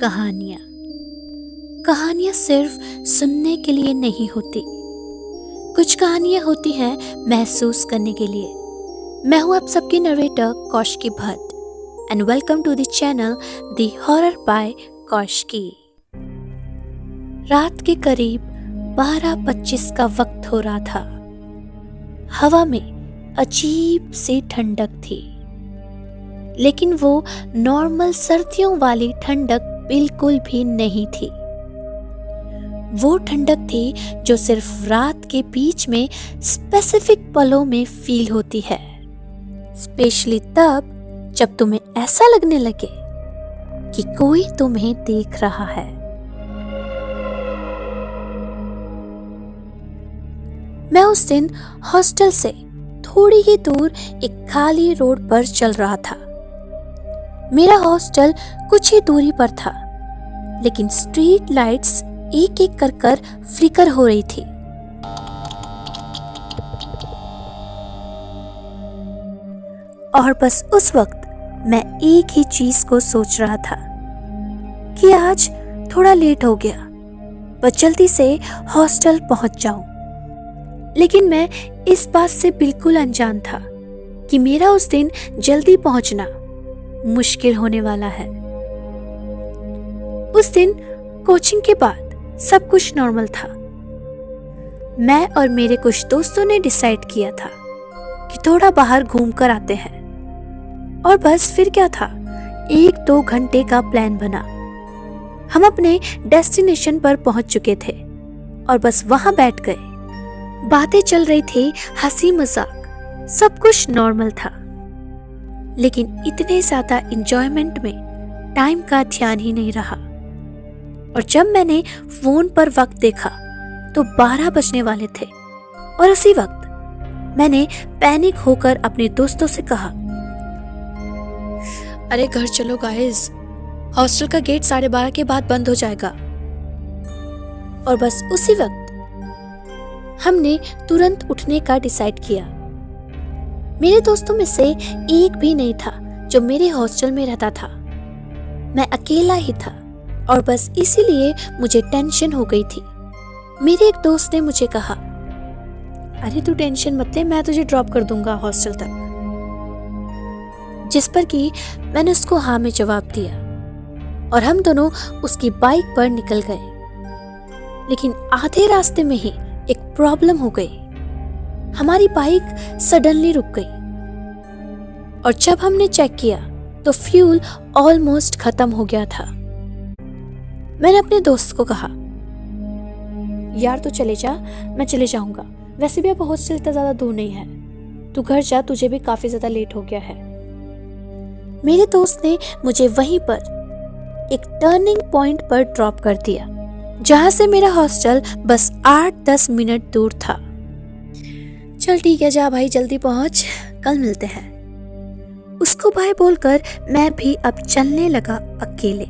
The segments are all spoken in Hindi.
कहानियाँ कहानियाँ सिर्फ सुनने के लिए नहीं होती। कुछ कहानियाँ होती हैं महसूस करने के लिए। मैं हूँ आप सबकी narrator Kaushiki Bhatt and welcome to the channel the horror by Kaushiki. रात के करीब 12:25 का वक्त हो रहा था। हवा में अजीब सी ठंडक थी, लेकिन वो नॉर्मल सर्दियों वाली ठंडक बिल्कुल भी नहीं थी। वो ठंडक थी जो सिर्फ रात के बीच में स्पेसिफिक पलों में फील होती है, स्पेशली तब जब तुम्हें ऐसा लगने लगे कि कोई तुम्हें देख रहा है। मैं उस दिन हॉस्टल से थोड़ी ही दूर एक खाली रोड पर चल रहा था। मेरा हॉस्टल कुछ ही दूरी पर था, लेकिन स्ट्रीट लाइट्स एक एक कर फ्लिकर हो रही थी। और बस उस वक्त मैं एक ही चीज को सोच रहा था कि आज थोड़ा लेट हो गया, बस जल्दी से हॉस्टल पहुंच जाऊं। लेकिन मैं इस बात से बिल्कुल अनजान था कि मेरा उस दिन जल्दी पहुंचना मुश्किल होने वाला है। उस दिन कोचिंग के बाद सब कुछ नॉर्मल था। मैं और मेरे कुछ दोस्तों ने डिसाइड किया था कि थोड़ा बाहर घूम कर आते हैं, और बस फिर क्या था, 1-2 घंटे का प्लान बना। हम अपने डेस्टिनेशन पर पहुंच चुके थे और बस वहां बैठ गए। बातें चल रही थी, हंसी मजाक, सब कुछ नॉर्मल था। लेकिन इतने ज्यादा एंजॉयमेंट में टाइम का ध्यान ही नहीं रहा, और जब मैंने फोन पर वक्त देखा तो 12 बजने वाले थे। और उसी वक्त मैंने पैनिक होकर अपने दोस्तों से कहा, अरे घर चलो गाइस, हॉस्टल का गेट 12:30 के बाद बंद हो जाएगा। और बस उसी वक्त हमने तुरंत उठने का डिसाइड किया। मेरे दोस्तों में से एक भी नहीं था जो मेरे हॉस्टल में रहता था। मैं अकेला ही था, और बस इसीलिए मुझे टेंशन हो गई थी। मेरे एक दोस्त ने मुझे कहा, अरे तू टेंशन मत ले, मैं तुझे ड्रॉप कर दूंगा हॉस्टल तक। जिस पर कि मैंने उसको हाँ में जवाब दिया, और हम दोनों उसकी बाइक पर निकल गए। लेकिन आधे रास्ते में ही एक प्रॉब्लम हो गई। हमारी बाइक सडनली रुक गई, और जब हमने चेक किया तो फ्यूल ऑलमोस्ट खत्म हो गया था। मैंने अपने दोस्त को कहा, यार तू चले जा, मैं चले जाऊंगा। वैसे भी अब हॉस्टल इतना ज्यादा दूर नहीं है, तू घर जा, तुझे भी काफी ज्यादा लेट हो गया है। मेरे दोस्त ने मुझे वहीं पर एक टर्निंग पॉइंट पर ड्रॉप कर दिया, जहां से मेरा हॉस्टल बस 8-10 मिनट दूर था। चल ठीक है, जा भाई, जल्दी पहुंच, कल मिलते हैं। उसको बाय बोलकर मैं भी अब चलने लगा अकेले।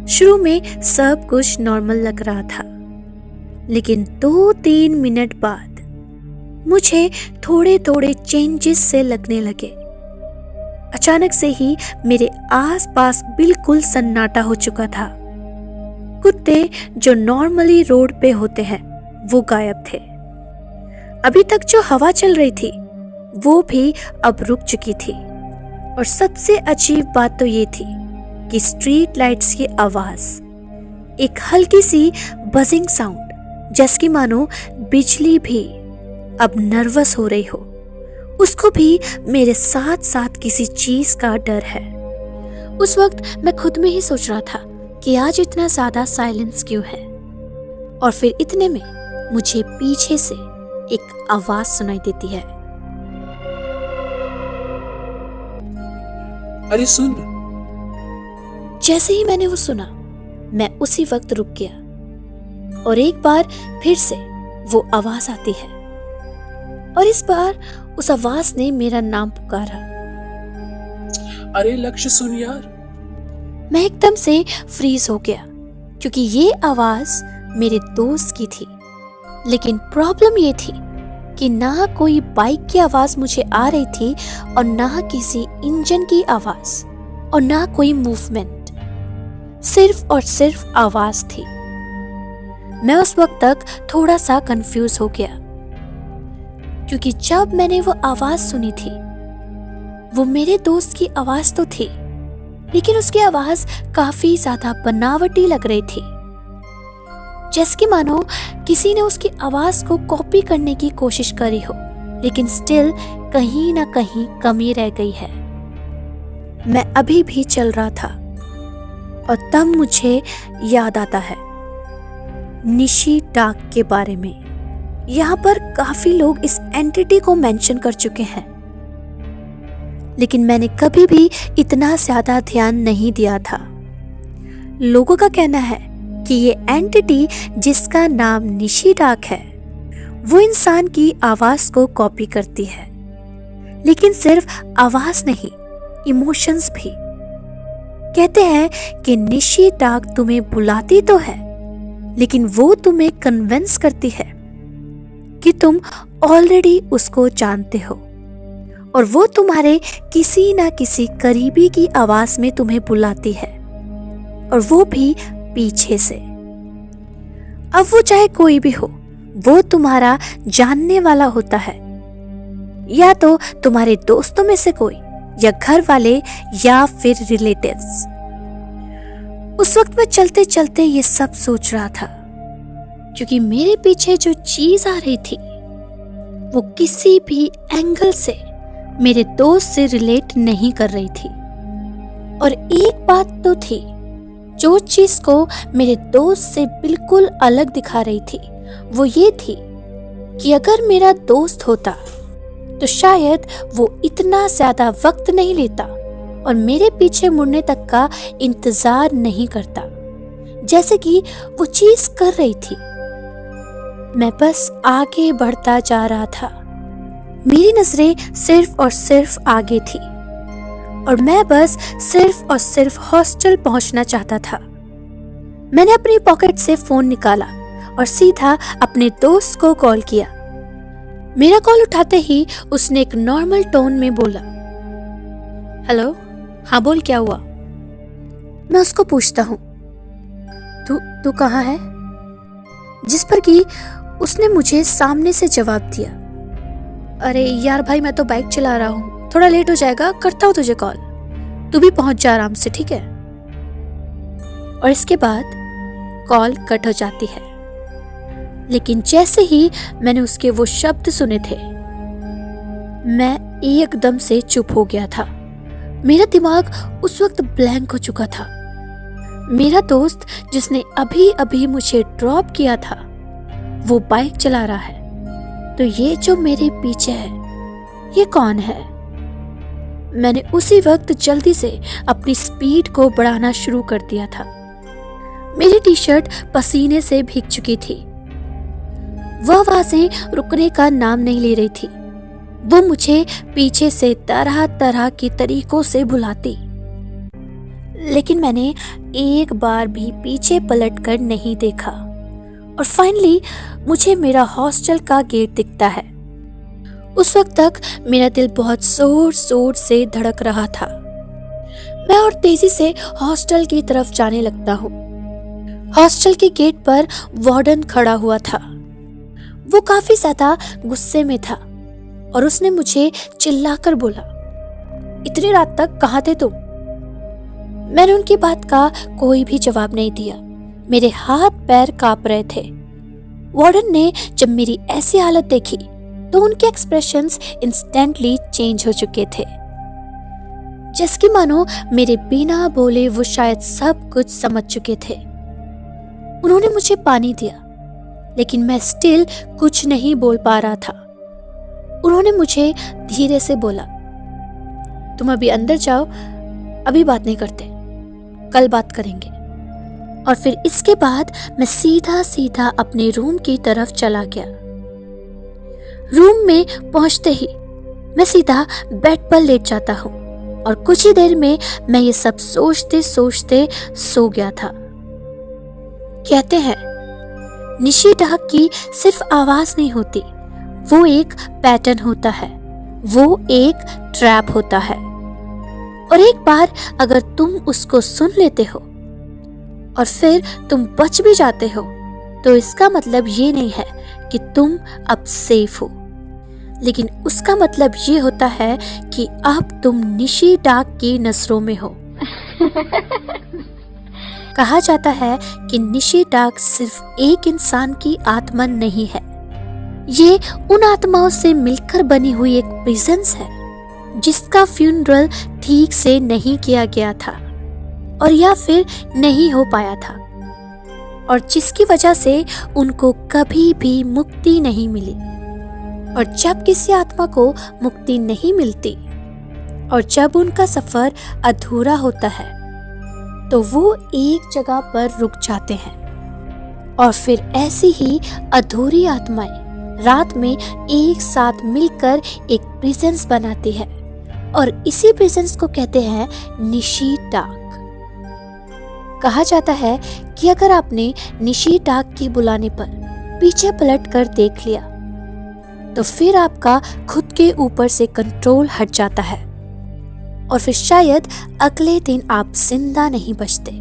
शुरू में सब कुछ नॉर्मल लग रहा था, लेकिन 2-3 मिनट बाद मुझे थोड़े थोड़े चेंजेस से लगने लगे। अचानक से ही मेरे आसपास बिल्कुल सन्नाटा हो चुका था। कुत्ते जो नॉर्मली रोड पे होते हैं वो गायब थे। अभी तक जो हवा चल रही थी वो भी अब रुक चुकी थी, और सबसे अजीब बात तो ये थी कि स्ट्रीट लाइट्स की आवाज, एक हल्की सी बजिंग साउंड, जैसे मानो बिजली भी अब नर्वस हो रही हो। उसको भी मेरे साथ साथ किसी चीज का डर है। उस वक्त मैं खुद में ही सोच रहा था कि आज इतना ज्यादा साइलेंस क्यों है। और फिर इतने में मुझे पीछे से एक आवाज सुनाई देती है, अरे सुन। जैसे ही मैंने वो सुना, मैं उसी वक्त रुक गया, और एक बार फिर से वो आवाज आती है, और इस बार उस आवाज ने मेरा नाम पुकारा। अरे लक्ष्य सुन यार। मैं एकदम से फ्रीज हो गया, क्योंकि ये आवाज मेरे दोस्त की थी। लेकिन प्रॉब्लम ये थी कि ना कोई बाइक की आवाज मुझे आ रही थी, और ना किसी इंजन की आवाज, और ना कोई मूवमेंट। सिर्फ और सिर्फ आवाज थी। मैं उस वक्त तक थोड़ा सा कंफ्यूज हो गया, क्योंकि जब मैंने वो आवाज सुनी थी, वो मेरे दोस्त की आवाज तो थी, लेकिन उसकी आवाज काफी ज्यादा बनावटी लग रही थी, जैसे कि मानो किसी ने उसकी आवाज को कॉपी करने की कोशिश करी हो, लेकिन स्टिल कहीं ना कहीं कमी रह गई है। मैं अभी भी चल रहा था और तब मुझे याद आता है निशी डाक के बारे में। यहाँ पर काफी लोग इस एंटिटी को मेंशन कर चुके हैं, लेकिन मैंने कभी भी इतना ज्यादा ध्यान नहीं दिया था। लोगों का कहना है कि ये एंटिटी, जिसका नाम निशी डाक है, वो इंसान की आवाज को कॉपी करती है, लेकिन सिर्फ आवाज नहीं, इमोशंस भी। कहते हैं कि निशी डाक तुम्हें बुलाती तो है, लेकिन वो तुम्हें कन्विंस करती है कि तुम ऑलरेडी उसको जानते हो, और वो तुम्हारे किसी ना किसी करीबी की आवाज में तुम्हें बुलाती है, और वो भी पीछे से। अब वो चाहे कोई भी हो, वो तुम्हारा जानने वाला होता है, या तो तुम्हारे दोस्तों में से कोई, या घर वाले, या फिर रिलेटिव्स। उस वक्त मैं चलते चलते ये सब सोच रहा था, क्योंकि मेरे पीछे जो चीज आ रही थी वो किसी भी एंगल से मेरे दोस्त से रिलेट नहीं कर रही थी। और एक बात तो थी, जो चीज को मेरे दोस्त से बिल्कुल अलग दिखा रही थी, वो ये थी कि अगर मेरा दोस्त होता तो शायद वो इतना ज्यादा वक्त नहीं लेता और मेरे पीछे मुड़ने तक का इंतजार नहीं करता, जैसे कि वो चीज कर रही थी। मैं बस आगे बढ़ता जा रहा था। मेरी नजरें सिर्फ और सिर्फ आगे थी, और मैं बस सिर्फ और सिर्फ हॉस्टल पहुंचना चाहता था। मैंने अपनी पॉकेट से फोन निकाला और सीधा अपने दोस्त को कॉल किया। मेरा कॉल उठाते ही उसने एक नॉर्मल टोन में बोला, हेलो, हाँ बोल, क्या हुआ? मैं उसको पूछता हूँ, तू कहाँ है? जिस पर कि उसने मुझे सामने से जवाब दिया, अरे यार भाई, मैं तो बाइक चला रहा हूँ, थोड़ा लेट हो जाएगा, करता हूँ तुझे कॉल, तू भी पहुंच जा आराम से, ठीक है? और इसके बाद कॉल कट हो जाती है। लेकिन जैसे ही मैंने उसके वो शब्द सुने थे, मैं एकदम से चुप हो गया था। मेरा दिमाग उस वक्त ब्लैंक हो चुका था। मेरा दोस्त, जिसने अभी अभी मुझे ड्रॉप किया था, वो बाइक चला रहा है, तो ये जो मेरे पीछे है, ये कौन है? मैंने उसी वक्त जल्दी से अपनी स्पीड को बढ़ाना शुरू कर दिया था। मेरी टी शर्ट पसीने से भीग चुकी थी। वह आवाजें रुकने का नाम नहीं ले रही थी। वो मुझे पीछे से तरह तरह के तरीकों से बुलाती, लेकिन मैंने एक बार भी पीछे पलटकर नहीं देखा। और फाइनली मुझे मेरा हॉस्टल का गेट दिखता है। उस वक्त तक मेरा दिल बहुत जोर जोर से धड़क रहा था। मैं और तेजी से हॉस्टल की तरफ जाने लगता हूँ। हॉस्टल के गेट पर वार्डन खड़ा हुआ था। वो काफी ज्यादा गुस्से में था और उसने मुझे चिल्लाकर बोला, इतनी रात तक कहाँ थे तुम? मैंने उनकी बात का कोई भी जवाब नहीं दिया। मेरे हाथ पैर कांप रहे थे। वार्डन ने जब मेरी ऐसी हालत देखी तो उनके एक्सप्रेशंस इंस्टेंटली चेंज हो चुके थे, जैसे कि मानो मेरे बिना बोले वो शायद सब कुछ समझ चुके थे। उन्होंने मुझे पानी दिया, लेकिन मैं स्टिल कुछ नहीं बोल पा रहा था। उन्होंने मुझे धीरे से बोला, तुम अभी अंदर जाओ, अभी बात नहीं करते, कल बात करेंगे। और फिर इसके बाद मैं सीधा सीधा अपने रूम की तरफ चला गया। रूम में पहुंचते ही मैं सीधा बेड पर लेट जाता हूँ और कुछ ही देर में मैं ये सब सोचते सोचते सो गया था। कहते हैं निशी डाक की सिर्फ आवाज नहीं होती, वो एक पैटर्न होता है, वो एक ट्रैप होता है। और एक बार अगर तुम उसको सुन लेते हो और फिर तुम बच भी जाते हो, तो इसका मतलब ये नहीं है कि तुम अब सेफ हो, लेकिन उसका मतलब ये होता है कि अब तुम निशी डाक की नजरों में हो। कहा जाता है कि निशी डाक सिर्फ एक इंसान की आत्मा नहीं है, ये उन आत्माओं से मिलकर बनी हुई एक प्रेजेंस है जिसका फ्यूनरल ठीक से नहीं किया गया था और या फिर नहीं हो पाया था, और जिसकी वजह से उनको कभी भी मुक्ति नहीं मिली। और जब किसी आत्मा को मुक्ति नहीं मिलती और जब उनका सफर अधूरा होता है, तो वो एक जगह पर रुक जाते हैं और फिर ऐसी ही अधूरी आत्माएं रात में एक साथ मिलकर एक प्रेजेंस बनाती है, और इसी प्रेजेंस को कहते हैं निशी डाक। कहा जाता है कि अगर आपने निशी डाक की बुलाने पर पीछे पलट कर देख लिया, तो फिर आपका खुद के ऊपर से कंट्रोल हट जाता है और फिर शायद अगले दिन आप जिंदा नहीं बचते।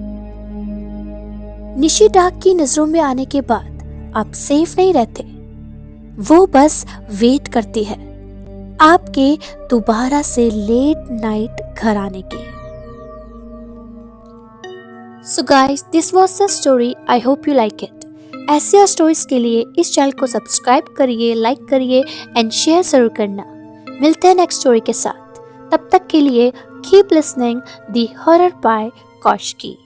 निशी डाक की नजरों में आने के बाद आप सेफ नहीं रहते, वो बस वेट करती है आपके दोबारा से लेट नाइट घर आने की। So guys, this was the story. I hope you like it. ऐसी और स्टोरीज के लिए इस चैनल को सब्सक्राइब करिए, लाइक करिए एंड शेयर जरूर करना। मिलते हैं नेक्स्ट स्टोरी के साथ। तब तक के लिए keep listening the horror by Kaushiki.